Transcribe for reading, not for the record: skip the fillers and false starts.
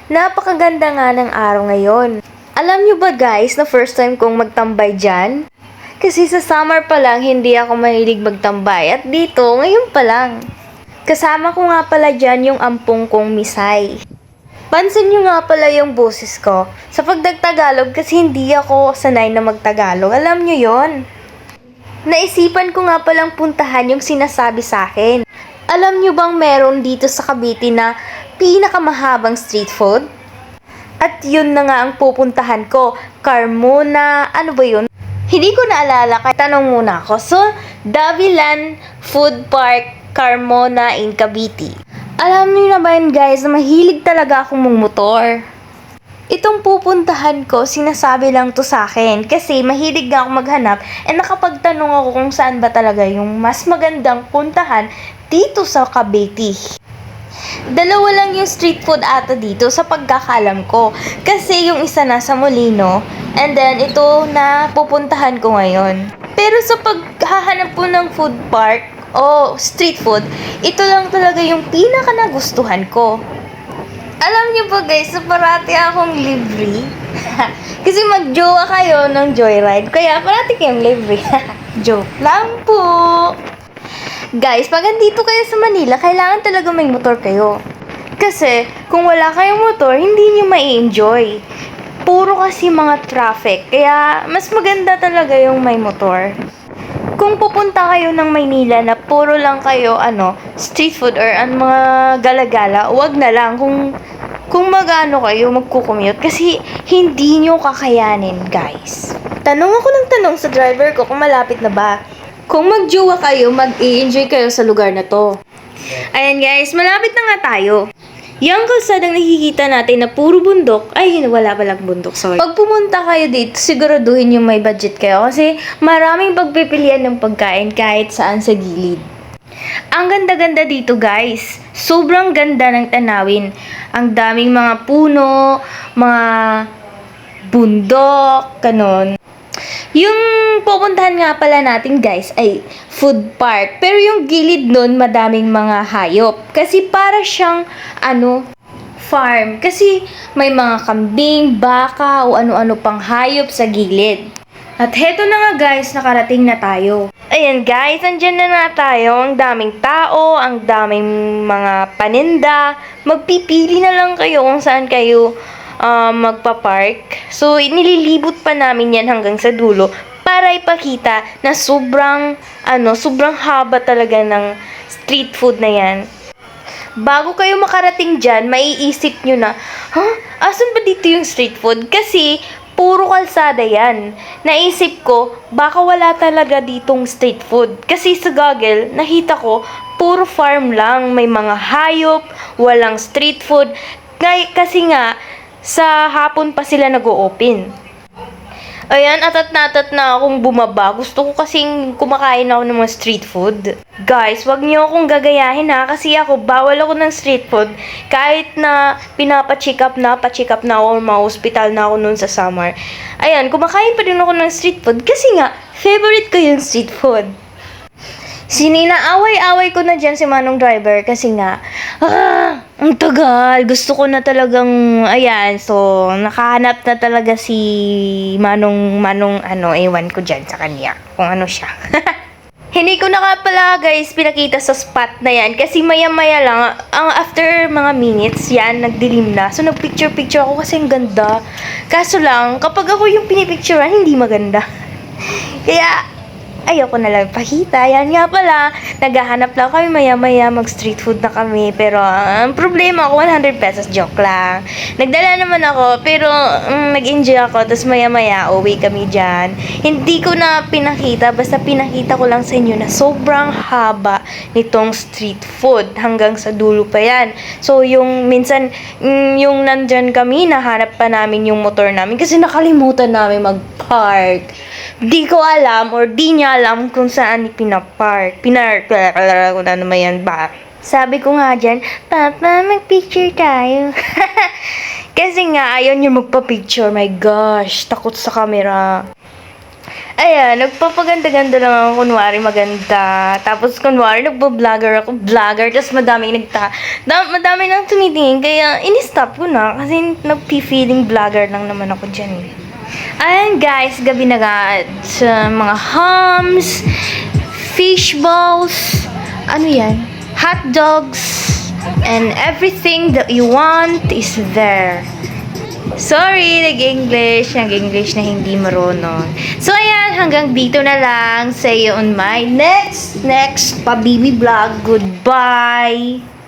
Napakaganda nga ng araw ngayon. Alam nyo ba guys na first time kong magtambay dyan? Kasi sa summer pa lang hindi ako mahilig magtambay at dito ngayon pa lang. Kasama ko nga pala dyan yung ampong kong Misay. Pansin nyo nga pala yung boses ko sa pagdagtagalog kasi hindi ako sanay na magtagalog. Alam nyo yon? Naisipan ko nga palang puntahan yung sinasabi sa akin. Alam nyo bang meron dito sa Cavite na pinakamahabang street food? At yun na nga ang pupuntahan ko. Carmona, ano ba yun? Hindi ko naalala, kaya tanong muna ako. So, Davilan Food Park, Carmona in Cavite. Alam niyo na ba yun guys, na mahilig talaga akong mangmotor. Itong pupuntahan ko, sinasabi lang to sa akin kasi mahilig nga ako maghanap and nakapagtanong ako kung saan ba talaga yung mas magandang puntahan dito sa Cavite. Dalawa lang yung street food ata dito sa pagkakalam ko. Kasi yung isa nasa Molino and then ito na pupuntahan ko ngayon. Pero sa paghahanap po ng food park o street food, ito lang talaga yung pinaka nagustuhan ko. Alam niyo ba guys, na parati akong libre. Kasi magjowa kayo ng joyride, kaya parati kayong libre. Joke lang po. Guys, pag andito kayo sa Manila, kailangan talaga may motor kayo. Kasi, kung wala kayong motor, hindi nyo mai-enjoy. Puro kasi mga traffic, kaya mas maganda talaga yung may motor. Kung pupunta kayo ng Maynila na puro lang kayo, street food or mga gala-gala, wag na lang kung kayo, magkukommute. Kasi, hindi nyo kakayanin, guys. Tanong ako ng tanong sa driver ko kung malapit na ba. Kung magjowa kayo, mag-i-enjoy kayo sa lugar na to. Ayan guys, malapit na nga tayo. Yung kalsadang nakikita natin na puro bundok, ay wala palang bundok, sorry. Pag pumunta kayo dito, siguraduhin yung may budget kayo kasi maraming pagpipilian ng pagkain kahit saan sa gilid. Ang ganda-ganda dito guys. Sobrang ganda ng tanawin. Ang daming mga puno, mga bundok, kanon. Yung pupuntahan nga pala natin guys ay food park. Pero yung gilid nun madaming mga hayop. Kasi para siyang farm. Kasi may mga kambing, baka o ano-ano pang hayop sa gilid. At heto na nga guys, nakarating na tayo. Ayan guys, andyan na nga tayo. Ang daming tao, ang daming mga paninda. Magpipili na lang kayo kung saan kayo magpa-park. So, nililibot pa namin yan hanggang sa dulo para ipakita na sobrang haba talaga ng street food na yan. Bago kayo makarating dyan, maiisip nyo na, asan ba dito yung street food? Kasi, puro kalsada yan. Naisip ko, baka wala talaga ditong street food. Kasi sa Google, nakita ko, puro farm lang. May mga hayop, walang street food. Kasi nga, sa hapon pa sila nag-o-open. Ayan, atat na akong bumaba. Gusto ko kasing kumakain ako ng mga street food. Guys, wag niyo akong gagayahin kasi ako, bawal ako ng street food. Kahit na pa-check up na ako, ma-hospital na ako noon sa summer. Ayan, kumakain pa din ako ng street food kasi nga, favorite ko yung street food. Sininaaway-away ko na dyan si Manong driver kasi nga, ang tagal. Gusto ko na talagang, so, nakahanap na talaga si Manong, ewan ko dyan sa kanya, kung ano siya. Hindi ko na nga pala guys pinakita sa spot na yan kasi maya-maya lang, after mga minutes, yan, nagdilim na. So, nagpicture-picture ako kasi ang ganda. Kaso lang, kapag ako yung pinipicturean, hindi maganda. Kaya, ayoko na lang pakita. Yan nga pala, naghahanap lang kami maya-maya, mag-street food na kami. Pero, ang problema ako, 100 pesos, joke lang. Nagdala naman ako, pero nag-enjoy ako, tapos maya-maya, uwi kami dyan. Hindi ko na pinakita, basta pinakita ko lang sa inyo na sobrang haba nitong street food. Hanggang sa dulo pa yan. So, yung minsan, yung nandyan kami, nahanap pa namin yung motor namin kasi nakalimutan namin mag-park. Di ko alam or di niya alam kung saan pinapark. Kung ano naman yan ba. Sabi ko nga dyan, Papa, mag-picture tayo. Kasi nga, ayaw niya magpa-picture. My gosh, takot sa camera. Ayan, nagpapaganda-ganda lang ako, kunwari maganda. Tapos kunwari nagbo-vlogger ako, vlogger. Tapos madami nang tumitingin. Kaya in-stop ko na kasi nagpi-feeling vlogger lang naman ako dyan eh. Ayan guys, gabi na nga. At mga hams, fish balls, ano yan? Hot dogs, and everything that you want is there. Sorry, nag-English na hindi marunong. So, ayan, hanggang dito na lang. See you on my next pa-Bibi vlog. Goodbye!